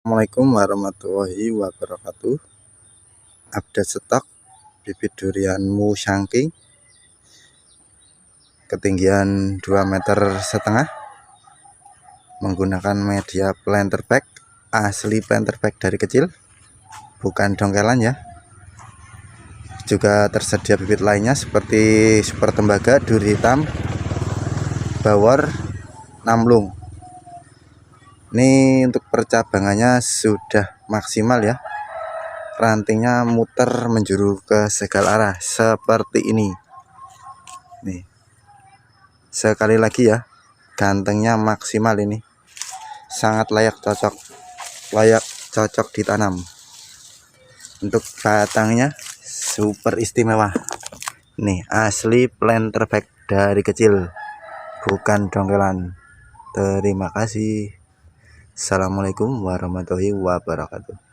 Assalamualaikum warahmatullahi wabarakatuh. Update stok bibit durian Musangking ketinggian 2,5 meter menggunakan media planter bag, asli planter bag dari kecil, bukan dongkelan ya. Juga tersedia bibit lainnya seperti super tembaga, duri hitam, bawor, namlung. Ini untuk percabangannya sudah maksimal ya, rantingnya muter menjuru ke segala arah seperti ini nih. Sekali lagi ya, gantengnya maksimal, ini sangat layak cocok ditanam. Untuk batangnya super istimewa nih, asli planter bag dari kecil, bukan dongkelan. Terima kasih. Assalamualaikum warahmatullahi wabarakatuh.